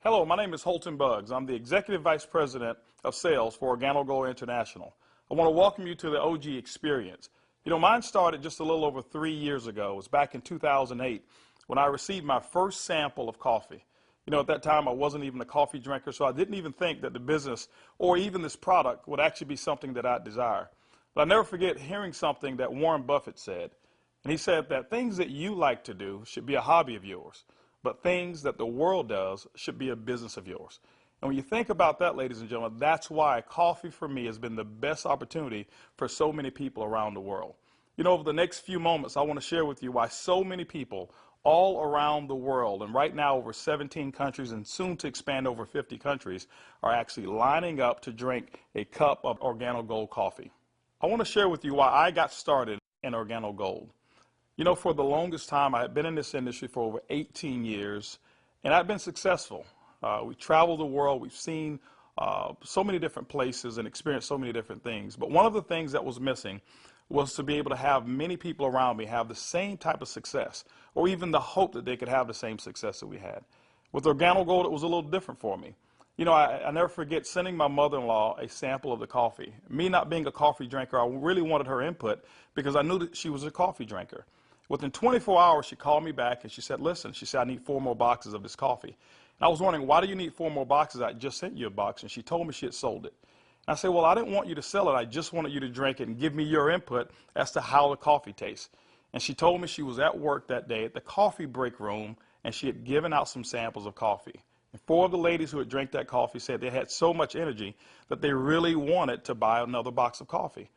Hello, my name is Holton Buggs. I'm the Executive Vice President of Sales for Organo Gold International. I want to welcome you to the OG experience. Mine started just a little over 3 years ago. It was back in 2008 when I received my first sample of coffee. At that time I wasn't even a coffee drinker, so I didn't even think that the business or even this product would actually be something that I'd desire. But I'll never forget hearing something that Warren Buffett said. And he said that things that you like to do should be a hobby of yours, but things that the world does should be a business of yours. And when you think about that, ladies and gentlemen, that's why coffee for me has been the best opportunity for so many people around the world. Over the next few moments, I want to share with you why so many people all around the world, and right now over 17 countries and soon to expand over 50 countries, are actually lining up to drink a cup of Organo Gold coffee. I want to share with you why I got started in Organo Gold. For the longest time, I had been in this industry for over 18 years, and I've been successful. We traveled the world. We've seen so many different places and experienced so many different things. But one of the things that was missing was to be able to have many people around me have the same type of success, or even the hope that they could have the same success that we had. With Organo Gold, it was a little different for me. I never forget sending my mother-in-law a sample of the coffee. Me not being a coffee drinker, I really wanted her input because I knew that she was a coffee drinker. Within 24 hours, she called me back and she said, listen, she said, I need 4 more boxes of this coffee. And I was wondering, why do you need 4 more boxes? I just sent you a box. And she told me she had sold it. And I said, well, I didn't want you to sell it. I just wanted you to drink it and give me your input as to how the coffee tastes. And she told me she was at work that day at the coffee break room, and she had given out some samples of coffee. And 4 of the ladies who had drank that coffee said they had so much energy that they really wanted to buy another box of coffee.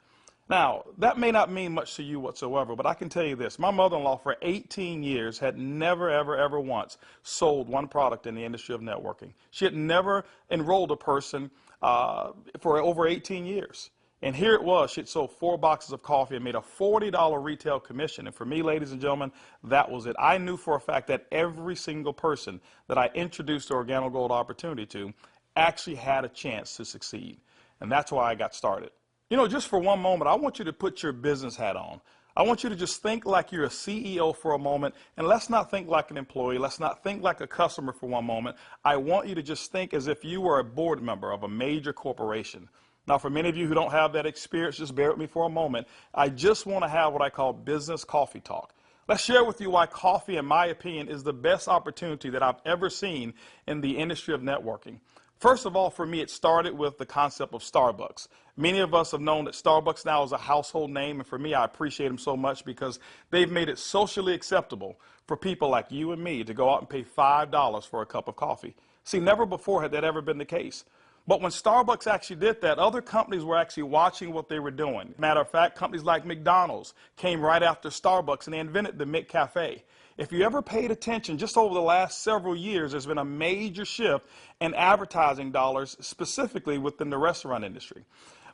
Now, that may not mean much to you whatsoever, but I can tell you this. My mother-in-law for 18 years had never, ever once sold one product in the industry of networking. She had never enrolled a person for over 18 years. And here it was. She had sold 4 boxes of coffee and made a $40 retail commission. And for me, ladies and gentlemen, that was it. I knew for a fact that every single person that I introduced the Organo Gold opportunity to actually had a chance to succeed. And that's why I got started. Just for one moment, I want you to put your business hat on. I want you to just think like you're a CEO for a moment, and let's not think like an employee. Let's not think like a customer for one moment. I want you to just think as if you were a board member of a major corporation. Now, for many of you who don't have that experience, just bear with me for a moment. I just want to have what I call business coffee talk. Let's share with you why coffee, in my opinion, is the best opportunity that I've ever seen in the industry of networking. First of all, for me, it started with the concept of Starbucks. Many of us have known that Starbucks now is a household name, and for me, I appreciate them so much because they've made it socially acceptable for people like you and me to go out and pay $5 for a cup of coffee. See, never before had that ever been the case. But when Starbucks actually did that, other companies were actually watching what they were doing. Matter of fact, companies like McDonald's came right after Starbucks, and they invented the McCafe. If you ever paid attention, just over the last several years, there's been a major shift in advertising dollars, specifically within the restaurant industry.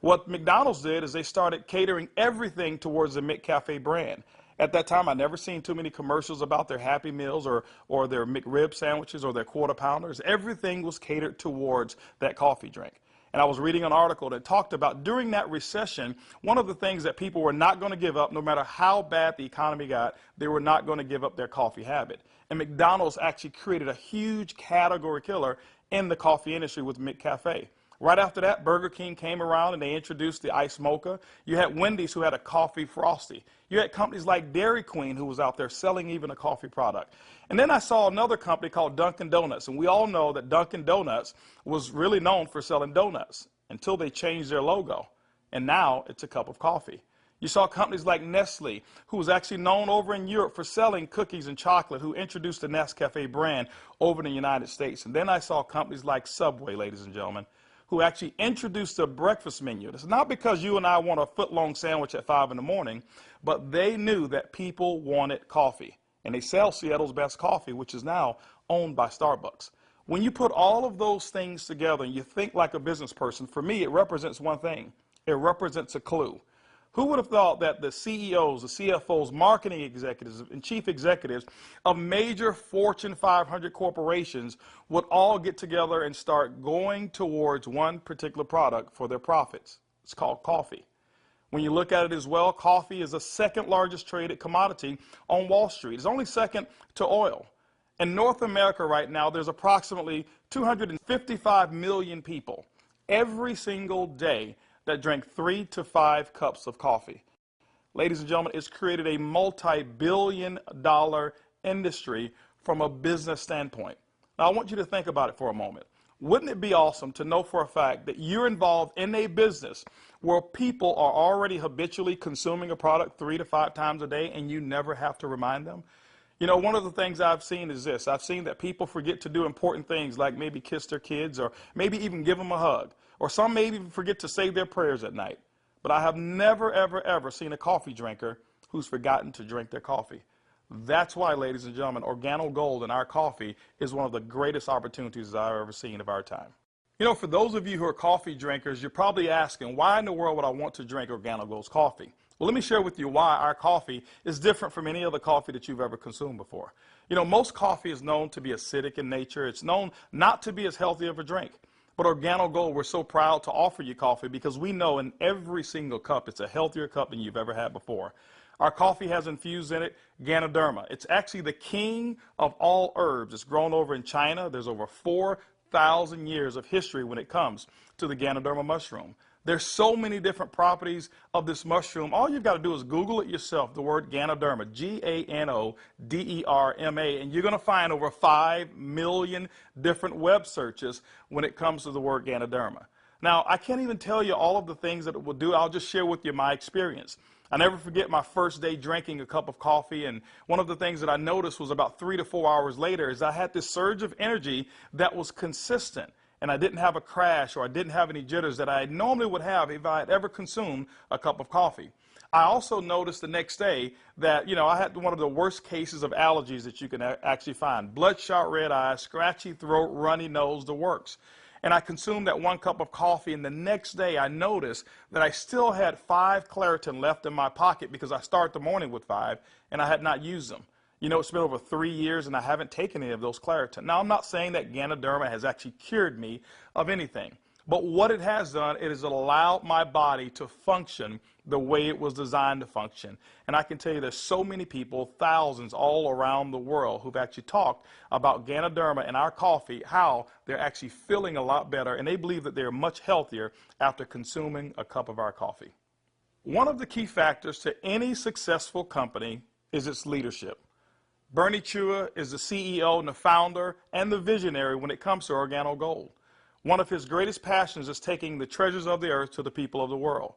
What McDonald's did is they started catering everything towards the McCafe brand. At that time, I'd never seen too many commercials about their Happy Meals or their McRib sandwiches or their Quarter Pounders. Everything was catered towards that coffee drink. And I was reading an article that talked about during that recession, one of the things that people were not going to give up, no matter how bad the economy got, they were not going to give up their coffee habit. And McDonald's actually created a huge category killer in the coffee industry with McCafe. Right after that, Burger King came around and they introduced the Iced Mocha. You had Wendy's who had a coffee frosty. You had companies like Dairy Queen who was out there selling even a coffee product. And then I saw another company called Dunkin' Donuts. And we all know that Dunkin' Donuts was really known for selling donuts until they changed their logo. And now it's a cup of coffee. You saw companies like Nestle, who was actually known over in Europe for selling cookies and chocolate, who introduced the Nescafe brand over in the United States. And then I saw companies like Subway, ladies and gentlemen, who actually introduced a breakfast menu. It's not because you and I want a foot-long sandwich at 5 in the morning, but they knew that people wanted coffee. And they sell Seattle's best coffee, which is now owned by Starbucks. When you put all of those things together and you think like a business person, for me, it represents one thing. It represents a clue. Who would have thought that the CEOs, the CFOs, marketing executives, and chief executives of major Fortune 500 corporations would all get together and start going towards one particular product for their profits? It's called coffee. When you look at it as well, coffee is the second largest traded commodity on Wall Street. It's only second to oil. In North America right now, there's approximately 255 million people every single day that drink 3 to 5 cups of coffee. Ladies and gentlemen, it's created a multi-billion-dollar industry from a business standpoint. Now, I want you to think about it for a moment. Wouldn't it be awesome to know for a fact that you're involved in a business where people are already habitually consuming a product 3 to 5 times a day and you never have to remind them? You know, one of the things I've seen is this. I've seen that people forget to do important things like maybe kiss their kids or maybe even give them a hug. Or some maybe even forget to say their prayers at night. But I have never, ever, ever seen a coffee drinker who's forgotten to drink their coffee. That's why, ladies and gentlemen, Organo Gold in our coffee is one of the greatest opportunities I've ever seen of our time. You know, for those of you who are coffee drinkers, you're probably asking, why in the world would I want to drink Organo Gold's coffee? Well, let me share with you why our coffee is different from any other coffee that you've ever consumed before. You know, most coffee is known to be acidic in nature. It's known not to be as healthy of a drink. But Organo Gold, we're so proud to offer you coffee because we know in every single cup it's a healthier cup than you've ever had before. Our coffee has infused in it Ganoderma. It's actually the king of all herbs. It's grown over in China. There's over 4,000 years of history when it comes to the Ganoderma mushroom. There's so many different properties of this mushroom. All you've got to do is Google it yourself, the word Ganoderma, Ganoderma, and you're going to find over 5 million different web searches when it comes to the word Ganoderma. Now, I can't even tell you all of the things that it will do. I'll just share with you my experience. I never forget my first day drinking a cup of coffee, and one of the things that I noticed was about 3 to 4 hours later is I had this surge of energy that was consistent. And I didn't have a crash or I didn't have any jitters that I normally would have if I had ever consumed a cup of coffee. I also noticed the next day that, you know, I had one of the worst cases of allergies that you can actually find. Bloodshot red eyes, scratchy throat, runny nose, the works. And I consumed that 1 cup of coffee, and the next day I noticed that I still had 5 Claritin left in my pocket because I start the morning with 5 and I had not used them. You know, it's been over 3 years and I haven't taken any of those Claritin. Now, I'm not saying that Ganoderma has actually cured me of anything. But what it has done, it has allowed my body to function the way it was designed to function. And I can tell you there's so many people, thousands all around the world, who've actually talked about Ganoderma and our coffee, how they're actually feeling a lot better, and they believe that they're much healthier after consuming a cup of our coffee. One of the key factors to any successful company is its leadership. Bernie Chua is the CEO and the founder and the visionary when it comes to Organo Gold. One of his greatest passions is taking the treasures of the earth to the people of the world.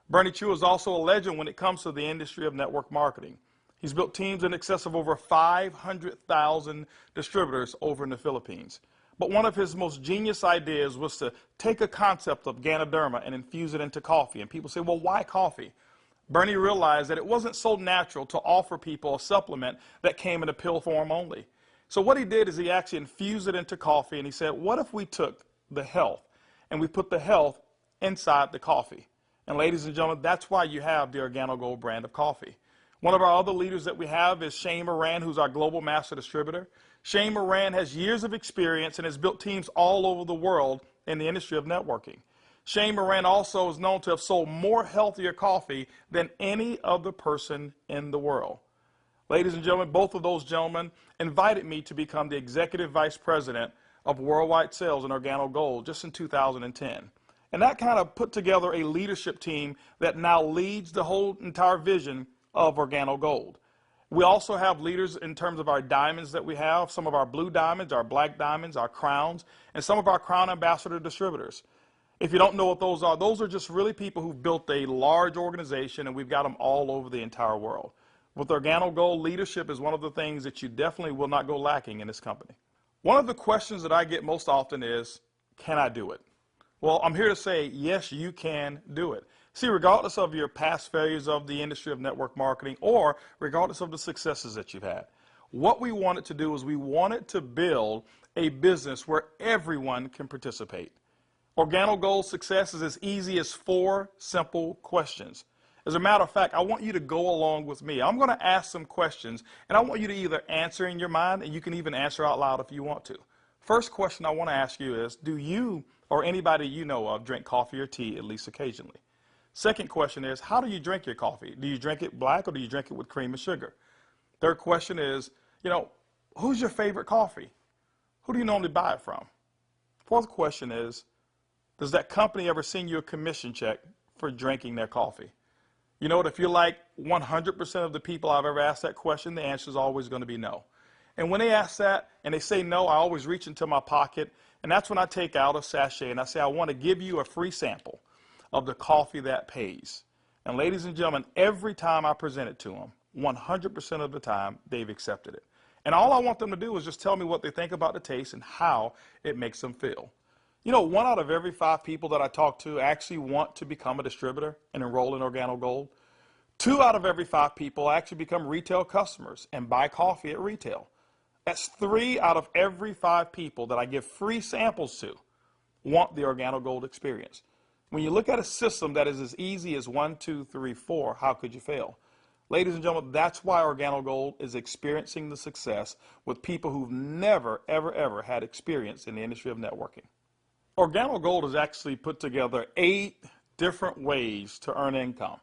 Bernie Chua is also a legend when it comes to the industry of network marketing. He's built teams in excess of over 500,000 distributors over in the Philippines. But one of his most genius ideas was to take a concept of Ganoderma and infuse it into coffee. And people say, well, why coffee? Bernie realized that it wasn't so natural to offer people a supplement that came in a pill form only. So what he did is he actually infused it into coffee, and he said, what if we took the health and we put the health inside the coffee? And ladies and gentlemen, that's why you have the Organo Gold brand of coffee. One of our other leaders that we have is Shane Moran, who's our global master distributor. Shane Moran has years of experience and has built teams all over the world in the industry of networking. Shane Moran also is known to have sold more healthier coffee than any other person in the world. Ladies and gentlemen, both of those gentlemen invited me to become the Executive Vice President of Worldwide Sales in Organo Gold just in 2010. And that kind of put together a leadership team that now leads the whole entire vision of Organo Gold. We also have leaders in terms of our diamonds that we have, some of our blue diamonds, our black diamonds, our crowns, and some of our crown ambassador distributors. If you don't know what those are just really people who've built a large organization, and we've got them all over the entire world. With Organo Gold, leadership is one of the things that you definitely will not go lacking in this company. One of the questions that I get most often is, can I do it? Well, I'm here to say, yes, you can do it. See, regardless of your past failures of the industry of network marketing or regardless of the successes that you've had, what we wanted to do is we wanted to build a business where everyone can participate. Organo Gold's success is as easy as 4 simple questions. As a matter of fact, I want you to go along with me. I'm going to ask some questions, and I want you to either answer in your mind, and you can even answer out loud if you want to. First question I want to ask you is, do you or anybody you know of drink coffee or tea at least occasionally? Second question is, how do you drink your coffee? Do you drink it black or do you drink it with cream and sugar? Third question is, Who's your favorite coffee? Who do you normally buy it from? Fourth question is, does that company ever send you a commission check for drinking their coffee? You know what, if you're like 100% of the people I've ever asked that question, the answer is always going to be no. And when they ask that and they say no, I always reach into my pocket, and that's when I take out a sachet and I say, I want to give you a free sample of the coffee that pays. And ladies and gentlemen, every time I present it to them, 100% of the time, they've accepted it. And all I want them to do is just tell me what they think about the taste and how it makes them feel. You know, 1 out of every 5 people that I talk to actually want to become a distributor and enroll in Organo Gold. 2 out of every 5 people actually become retail customers and buy coffee at retail. That's 3 out of every 5 people that I give free samples to want the Organo Gold experience. When you look at a system that is as easy as 1, 2, 3, 4, how could you fail? Ladies and gentlemen, that's why Organo Gold is experiencing the success with people who've never, ever, ever had experience in the industry of networking. Organo Gold has actually put together 8 different ways to earn income.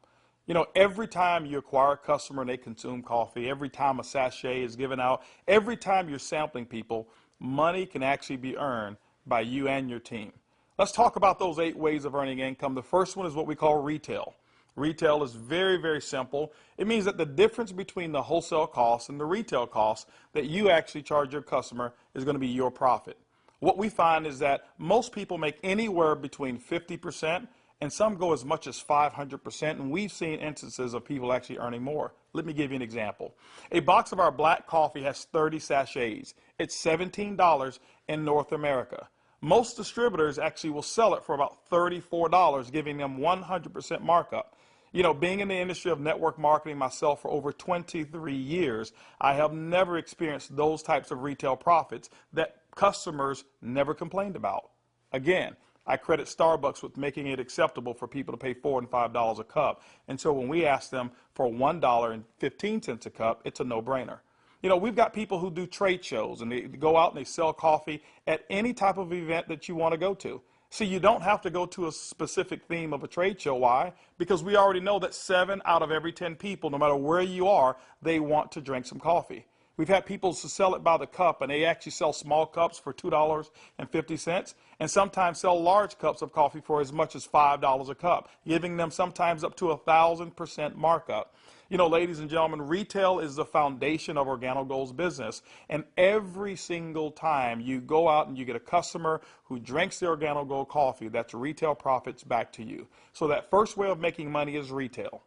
You know, every time you acquire a customer and they consume coffee, every time a sachet is given out, every time you're sampling people, money can actually be earned by you and your team. Let's talk about those 8 ways of earning income. The first one is what we call retail. Retail is very, very simple. It means that the difference between the wholesale cost and the retail cost that you actually charge your customer is going to be your profit. What we find is that most people make anywhere between 50% and some go as much as 500%, and we've seen instances of people actually earning more. Let me give you an example. A box of our black coffee has 30 sachets. It's $17 in North America. Most distributors actually will sell it for about $34, giving them 100% markup. You know, being in the industry of network marketing myself for over 23 years, I have never experienced those types of retail profits that customers never complained about. Again, I credit Starbucks with making it acceptable for people to pay $4 and $5 a cup. And so when we ask them for $1.15 a cup, it's a no-brainer. You know, we've got people who do trade shows and they go out and they sell coffee at any type of event that you want to go to. See, you don't have to go to a specific theme of a trade show. Why? Because we already know that 7 out of every 10 people, no matter where you are, they want to drink some coffee. We've had people to sell it by the cup, and they actually sell small cups for $2.50, and sometimes sell large cups of coffee for as much as $5 a cup, giving them sometimes up to 1,000% markup. You know, ladies and gentlemen, retail is the foundation of Organo Gold's business, and every single time you go out and you get a customer who drinks the Organo Gold coffee, that's retail profits back to you. So that first way of making money is retail.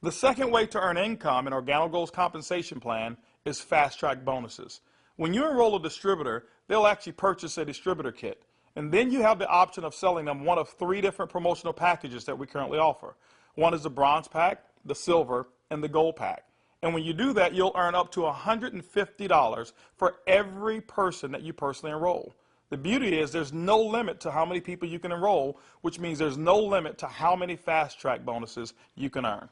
The second way to earn income in Organo Gold's compensation plan is fast-track bonuses. When you enroll a distributor, they'll actually purchase a distributor kit. And then you have the option of selling them one of 3 different promotional packages that we currently offer. One is the bronze pack, the silver, and the gold pack. And when you do that, you'll earn up to $150 for every person that you personally enroll. The beauty is there's no limit to how many people you can enroll, which means there's no limit to how many fast-track bonuses you can earn.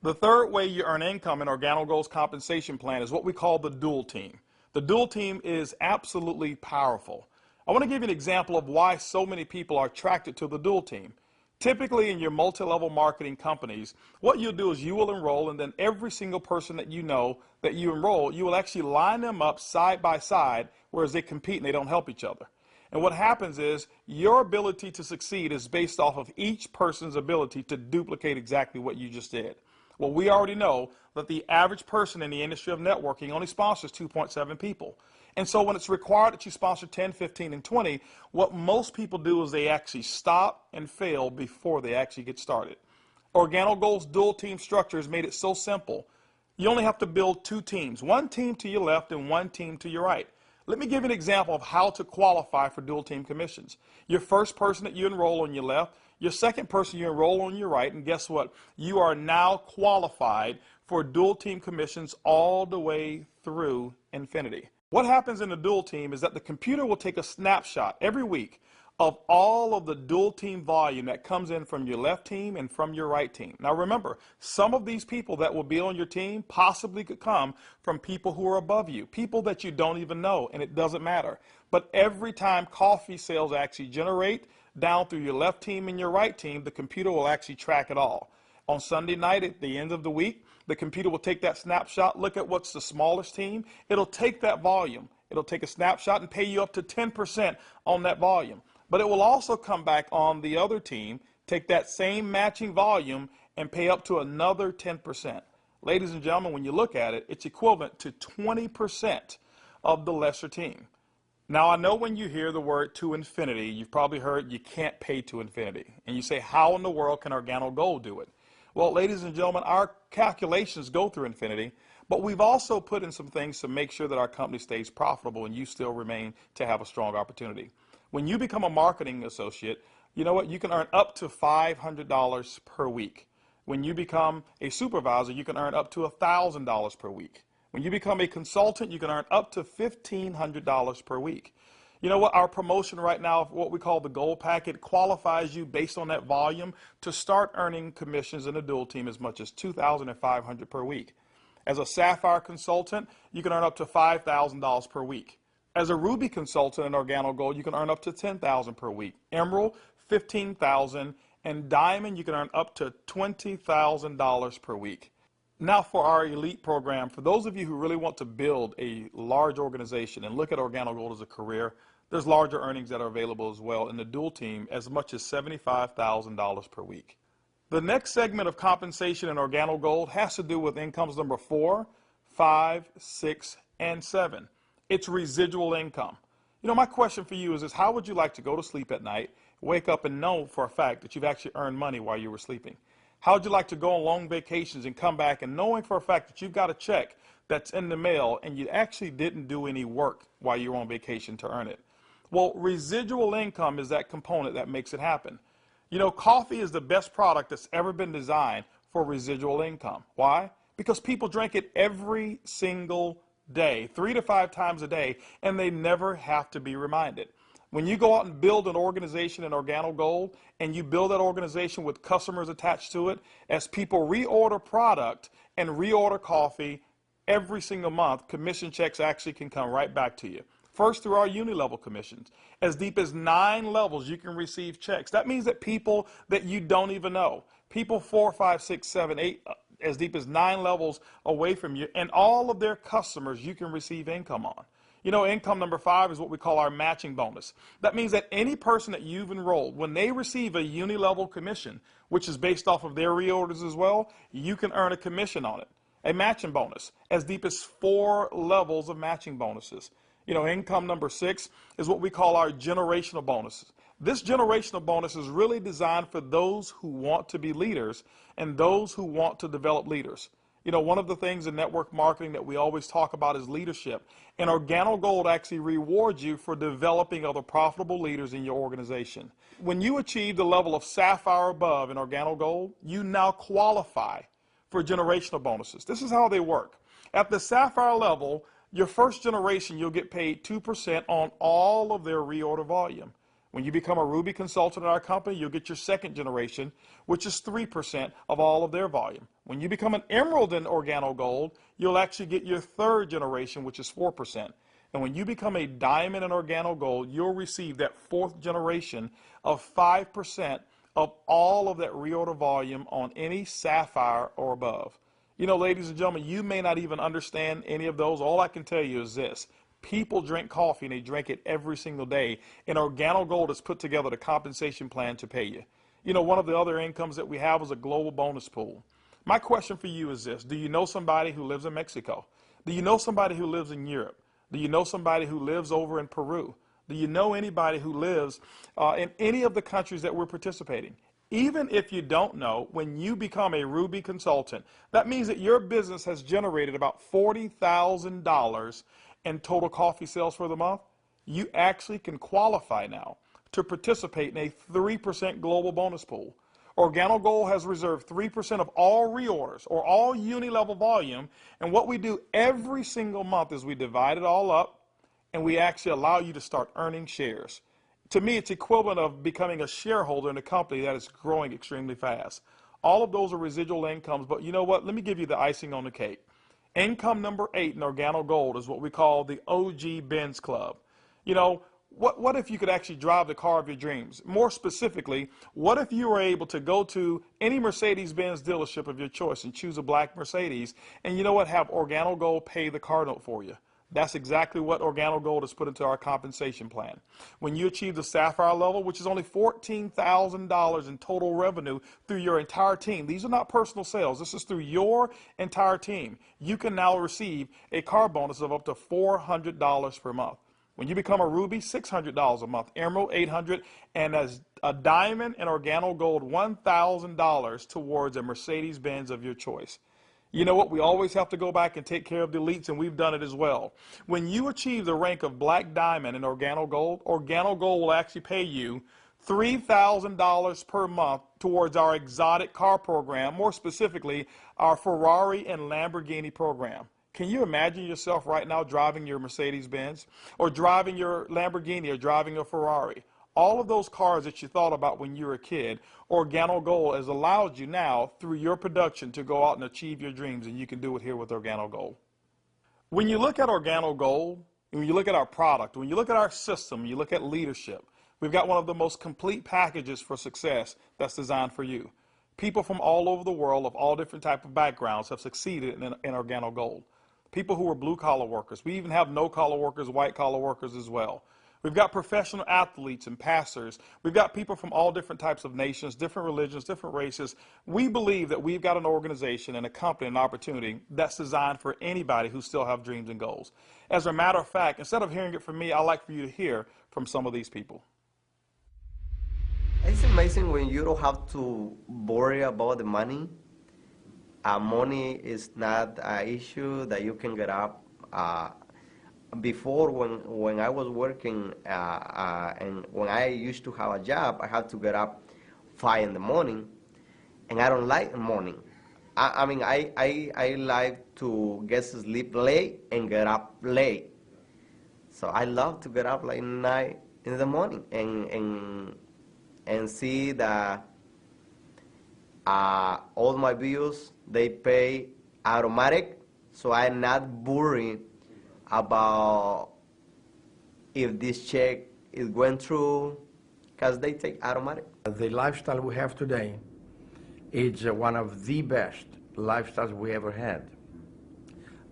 The third way you earn income in Organo Gold's compensation plan is what we call the dual team. The dual team is absolutely powerful. I want to give you an example of why so many people are attracted to the dual team. Typically in your multi-level marketing companies, what you'll do is you will enroll, and then every single person that you know that you enroll, you will actually line them up side by side, whereas they compete and they don't help each other. And what happens is your ability to succeed is based off of each person's ability to duplicate exactly what you just did. Well, we already know that the average person in the industry of networking only sponsors 2.7 people. And so when it's required that you sponsor 10, 15, and 20, what most people do is they actually stop and fail before they actually get started. Organo Gold's dual team structure has made it so simple. You only have to build 2 teams, 1 team to your left and 1 team to your right. Let me give you an example of how to qualify for dual team commissions. Your first person that you enroll on your left, your second person you enroll on your right, and guess what? You are now qualified for dual team commissions all the way through infinity. What happens in the dual team is that the computer will take a snapshot every week of all of the dual team volume that comes in from your left team and from your right team. Now remember, some of these people that will be on your team possibly could come from people who are above you, people that you don't even know, and it doesn't matter. But every time coffee sales actually generate down through your left team and your right team, the computer will actually track it all. On Sunday night at the end of the week, the computer will take that snapshot, look at what's the smallest team. It'll take that volume. It'll take a snapshot and pay you up to 10% on that volume. But it will also come back on the other team, take that same matching volume and pay up to another 10%. Ladies and gentlemen, when you look at it, it's equivalent to 20% of the lesser team. Now, I know when you hear the word to infinity, you've probably heard you can't pay to infinity. And you say, how in the world can Organo Gold do it? Well, ladies and gentlemen, our calculations go through infinity, but we've also put in some things to make sure that our company stays profitable and you still remain to have a strong opportunity. When you become a marketing associate, you know what? You can earn up to $500 per week. When you become a supervisor, you can earn up to $1,000 per week. When you become a consultant, you can earn up to $1,500 per week. You know what? Our promotion right now, what we call the gold packet, qualifies you based on that volume to start earning commissions in a dual team as much as $2,500 per week. As a sapphire consultant, you can earn up to $5,000 per week. As a ruby consultant in Organo Gold, you can earn up to $10,000 per week. Emerald, $15,000, and diamond, you can earn up to $20,000 per week. Now for our elite program, for those of you who really want to build a large organization and look at Organo Gold as a career, there's larger earnings that are available as well in the dual team, as much as $75,000 per week. The next segment of compensation in Organo Gold has to do with incomes number 4, 5, 6, and 7. It's residual income. You know, my question for you is how would you like to go to sleep at night, wake up and know for a fact that you've actually earned money while you were sleeping? How would you like to go on long vacations and come back and knowing for a fact that you've got a check that's in the mail and you actually didn't do any work while you were on vacation to earn it? Well, residual income is that component that makes it happen. You know, coffee is the best product that's ever been designed for residual income. Why? Because people drink it every single day, 3 to 5 times a day, and they never have to be reminded. When you go out and build an organization in Organo Gold and you build that organization with customers attached to it, as people reorder product and reorder coffee every single month, commission checks actually can come right back to you. First, through our uni-level commissions. As deep as 9 levels, you can receive checks. That means that people that you don't even know, people 4, 5, 6, 7, 8, as deep as 9 levels away from you, and all of their customers you can receive income on. You know, income number 5 is what we call our matching bonus. That means that any person that you've enrolled, when they receive a uni-level commission, which is based off of their reorders as well, you can earn a commission on it. A matching bonus, as deep as 4 levels of matching bonuses. You know, income number 6 is what we call our generational bonuses. This generational bonus is really designed for those who want to be leaders and those who want to develop leaders. You know, one of the things in network marketing that we always talk about is leadership. And Organo Gold actually rewards you for developing other profitable leaders in your organization. When you achieve the level of sapphire above in Organo Gold, you now qualify for generational bonuses. This is how they work. At the sapphire level, your first generation, you'll get paid 2% on all of their reorder volume. When you become a Ruby consultant in our company, you'll get your second generation, which is 3% of all of their volume. When you become an Emerald in Organo Gold, you'll actually get your third generation, which is 4%. And when you become a Diamond in Organo Gold, you'll receive that fourth generation of 5% of all of that reorder volume on any Sapphire or above. You know, ladies and gentlemen, you may not even understand any of those. All I can tell you is this. People drink coffee and they drink it every single day. And Organo Gold has put together the compensation plan to pay you. You know, one of the other incomes that we have is a global bonus pool. My question for you is this. Do you know somebody who lives in Mexico? Do you know somebody who lives in Europe? Do you know somebody who lives over in Peru? Do you know anybody who lives in any of the countries that we're participating? Even if you don't know, when you become a Ruby consultant, that means that your business has generated about $40,000 in total coffee sales for the month. You actually can qualify now to participate in a 3% global bonus pool. Organo Gold has reserved 3% of all reorders or all uni-level volume, and what we do every single month is we divide it all up and we actually allow you to start earning shares. To me, it's equivalent of becoming a shareholder in a company that is growing extremely fast. All of those are residual incomes, but you know what? Let me give you the icing on the cake. Income number 8 in Organo Gold is what we call the OG Benz Club. You know, What if you could actually drive the car of your dreams? More specifically, what if you were able to go to any Mercedes-Benz dealership of your choice and choose a black Mercedes, and you know what, have Organo Gold pay the car note for you? That's exactly what Organo Gold has put into our compensation plan. When you achieve the Sapphire level, which is only $14,000 in total revenue through your entire team, these are not personal sales, this is through your entire team, you can now receive a car bonus of up to $400 per month. When you become a Ruby, $600 a month, Emerald, $800, and as a Diamond and Organo Gold, $1,000 towards a Mercedes-Benz of your choice. You know what? We always have to go back and take care of the elites, and we've done it as well. When you achieve the rank of Black Diamond in Organo Gold will actually pay you $3,000 per month towards our exotic car program, more specifically, our Ferrari and Lamborghini program. Can you imagine yourself right now driving your Mercedes-Benz or driving your Lamborghini or driving a Ferrari? All of those cars that you thought about when you were a kid, Organo Gold has allowed you now through your production to go out and achieve your dreams, and you can do it here with Organo Gold. When you look at Organo Gold, when you look at our product, when you look at our system, you look at leadership, we've got one of the most complete packages for success that's designed for you. People from all over the world of all different types of backgrounds have succeeded in Organo Gold. People who are blue-collar workers. We even have no-collar workers, white-collar workers as well. We've got professional athletes and pastors. We've got people from all different types of nations, different religions, different races. We believe that we've got an organization and a company, an opportunity that's designed for anybody who still have dreams and goals. As a matter of fact, instead of hearing it from me, I'd like for you to hear from some of these people. It's amazing when you don't have to worry about the money. Money is not an issue that you can get up. Before, when I was working and when I used to have a job, I had to get up 5 in the morning, and I don't like the morning. I mean, I like to get to sleep late and get up late. So I love to get up like 9 in the morning and see that all my bills, they pay automatic, so I'm not worried about if this check is going through, because they take automatic. The lifestyle we have today is one of the best lifestyles we ever had.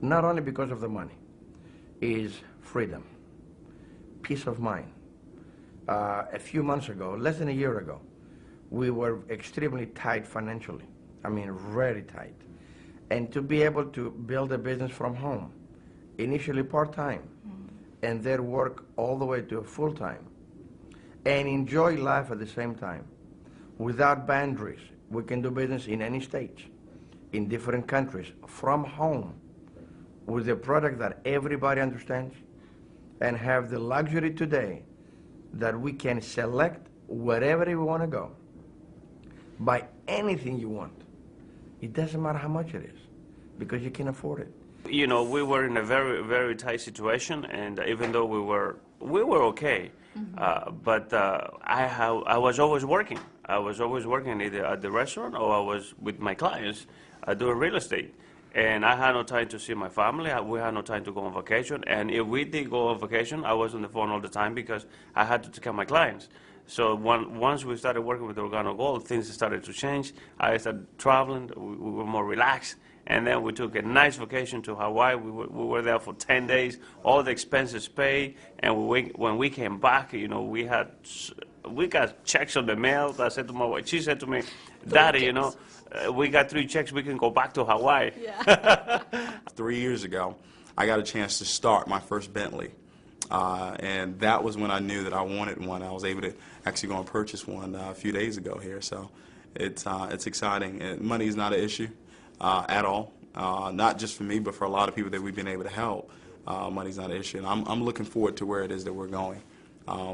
Not only because of the money, is freedom, peace of mind. A few months ago, less than a year ago, we were extremely tight financially. I mean, very tight. And to be able to build a business from home, initially part-time, and then work all the way to full-time, and enjoy life at the same time, without boundaries. We can do business in any state, in different countries, from home, with a product that everybody understands, and have the luxury today that we can select wherever we want to go, buy anything you want. It doesn't matter how much it is, because you can afford it. You know, we were in a very, very tight situation, and even though we were okay, but I was always working. I was always working either at the restaurant or I was with my clients doing real estate. And I had no time to see my family. We had no time to go on vacation. And if we did go on vacation, I was on the phone all the time because I had to take care of my clients. So once we started working with Organo Gold, things started to change. I started traveling. We were more relaxed. And then we took a nice vacation to Hawaii. We were there for 10 days, all the expenses paid. And when we came back, you know, we got checks on the mail. I said to my wife, she said to me, Daddy, you know, we got 3 checks, we can go back to Hawaii. Yeah. 3 years ago, I got a chance to start my first Bentley. And that was when I knew that I wanted one. I was able to actually go and purchase one a few days ago here. So it's exciting. And money is not an issue at all. Not just for me, but for a lot of people that we've been able to help. Money's not an issue. And I'm looking forward to where it is that we're going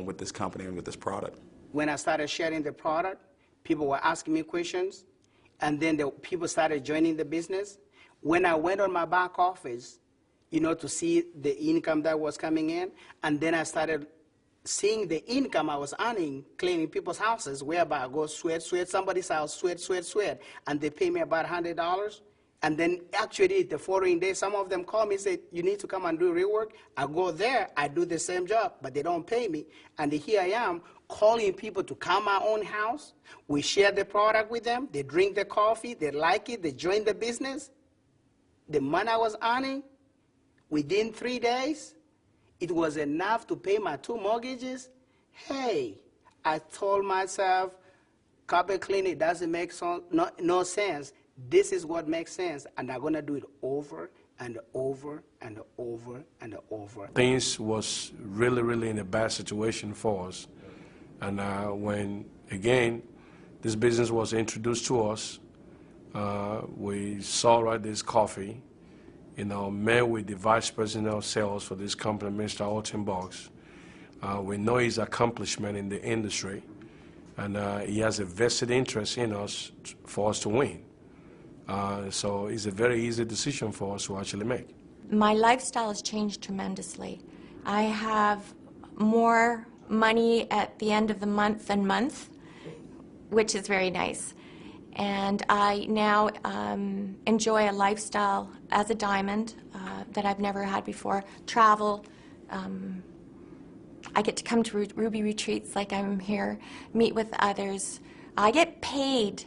with this company and with this product. When I started sharing the product, people were asking me questions, and then the people started joining the business. When I went on my back office, you know, to see the income that was coming in, and then I started seeing the income I was earning cleaning people's houses, whereby I go sweat somebody's house, sweat, and they pay me about $100. And then actually the following day, some of them call me and say, you need to come and do rework. I go there, I do the same job, but they don't pay me. And here I am calling people to come my own house. We share the product with them. They drink the coffee. They like it. They join the business. The money I was earning, within 3 days, it was enough to pay my 2 mortgages. Hey, I told myself, carpet cleaning doesn't make no sense. This is what makes sense, and I'm going to do it over and over and over and over. Things was really in a bad situation for us. And when, again, this business was introduced to us, we saw this coffee, met with the vice president of sales for this company, Mr. Alton Box. We know his accomplishment in the industry, and he has a vested interest in us for us to win. So it's a very easy decision for us to actually make. My lifestyle has changed tremendously. I have more money at the end of the month, which is very nice. And I now enjoy a lifestyle as a diamond that I've never had before. Travel. I get to come to Ruby retreats like I'm here, meet with others. I get paid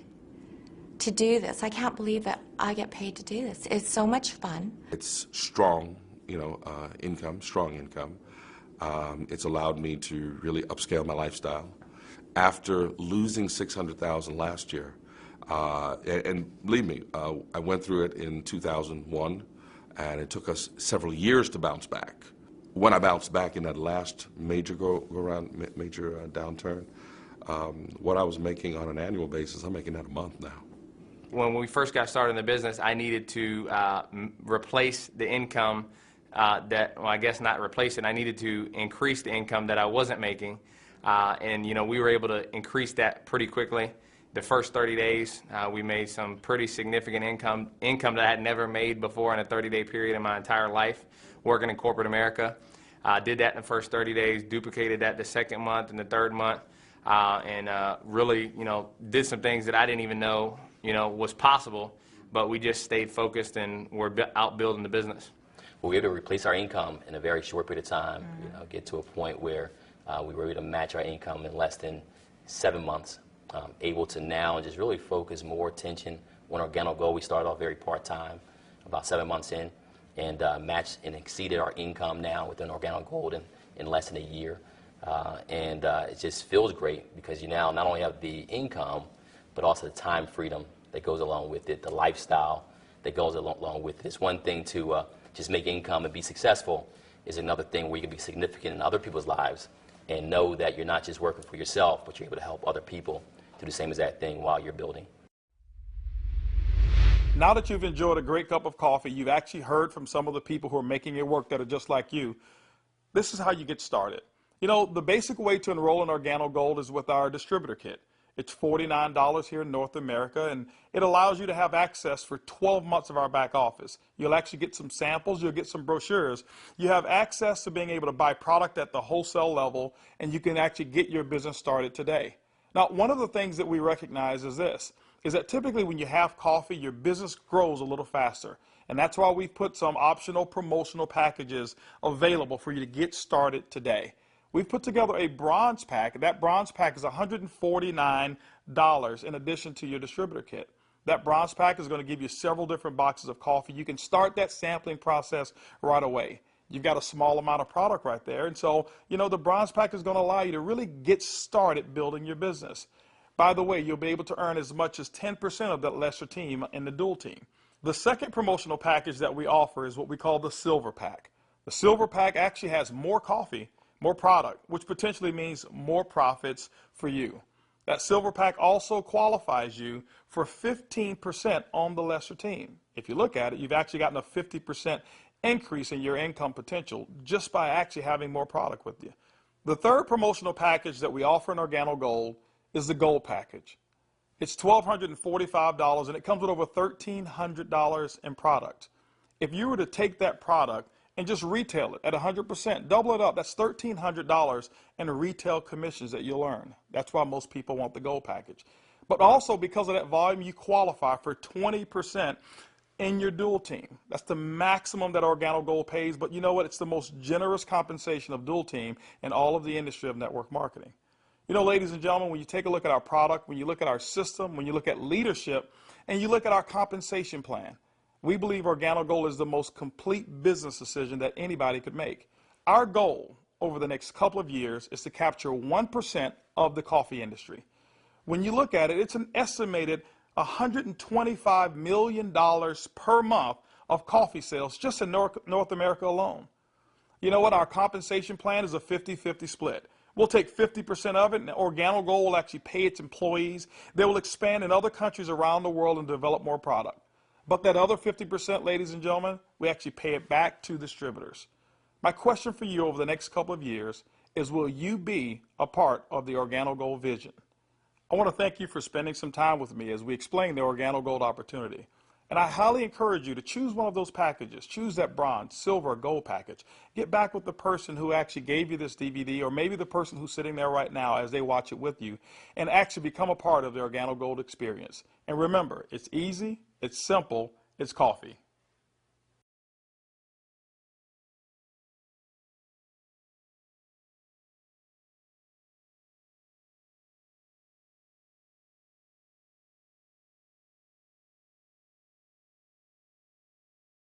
to do this. I can't believe that I get paid to do this. It's so much fun. It's strong, income, strong income. It's allowed me to really upscale my lifestyle. After losing $600,000 last year, and believe me, I went through it in 2001, and it took us several years to bounce back. When I bounced back in that last major downturn, what I was making on an annual basis, I'm making that a month now. When we first got started in the business, I needed to replace the income I guess not replace it. I needed to increase the income that I wasn't making. And we were able to increase that pretty quickly. The first 30 days, we made some pretty significant income that I had never made before in a 30-day period in my entire life working in corporate America. Did that in the first 30 days, duplicated that the second month and the third month, and really, did some things that I didn't even know, was possible, but we just stayed focused and we're out building the business. We were able to replace our income in a very short period of time, get to a point where we were able to match our income in less than 7 months. Able to now just really focus more attention on Organo Gold. We started off very part-time, about 7 months in, and matched and exceeded our income now within Organo Gold in less than a year. It just feels great because you now not only have the income, but also the time freedom that goes along with it, the lifestyle that goes along with it. It's one thing to just make income and be successful. Is another thing where you can be significant in other people's lives and know that you're not just working for yourself, but you're able to help other people do the same exact thing while you're building. Now that you've enjoyed a great cup of coffee, you've actually heard from some of the people who are making it work that are just like you. This is how you get started. The basic way to enroll in Organo Gold is with our distributor kit. It's $49 here in North America, and it allows you to have access for 12 months of our back office. You'll actually get some samples, you'll get some brochures. You have access to being able to buy product at the wholesale level, and you can actually get your business started today. Now, one of the things that we recognize is this, is that typically when you have coffee, your business grows a little faster. And that's why we've put some optional promotional packages available for you to get started today. We've put together a bronze pack. That bronze pack is $149 in addition to your distributor kit. That bronze pack is going to give you several different boxes of coffee. You can start that sampling process right away. You've got a small amount of product right there. And so, the bronze pack is going to allow you to really get started building your business. By the way, you'll be able to earn as much as 10% of that lesser team in the dual team. The second promotional package that we offer is what we call the silver pack. The silver pack actually has more coffee, more product, which potentially means more profits for you. That silver pack also qualifies you for 15% on the lesser team. If you look at it, you've actually gotten a 50% increase in your income potential just by actually having more product with you. The third promotional package that we offer in Organo Gold is the Gold package. It's $1,245 and it comes with over $1,300 in product. If you were to take that product and just retail it at 100%, double it up, that's $1,300 in retail commissions that you'll earn. That's why most people want the Gold package. But also because of that volume, you qualify for 20% in your dual team. That's the maximum that Organo Gold pays, but you know what? It's the most generous compensation of dual team in all of the industry of network marketing. You know, ladies and gentlemen, when you take a look at our product, when you look at our system, when you look at leadership, and you look at our compensation plan, we believe Organo Gold is the most complete business decision that anybody could make. Our goal over the next couple of years is to capture 1% of the coffee industry. When you look at it, it's an estimated $125 million per month of coffee sales just in North America alone. You know what? Our compensation plan is a 50-50 split. We'll take 50% of it, and Organo Gold will actually pay its employees. They will expand in other countries around the world and develop more product. But that other 50%, ladies and gentlemen, we actually pay it back to distributors. My question for you over the next couple of years is, will you be a part of the Organo Gold vision? I want to thank you for spending some time with me as we explain the Organo Gold opportunity. And I highly encourage you to choose one of those packages. Choose that bronze, silver, or gold package. Get back with the person who actually gave you this DVD, or maybe the person who's sitting there right now as they watch it with you, and actually become a part of the Organo Gold experience. And remember, it's easy, it's simple, it's coffee.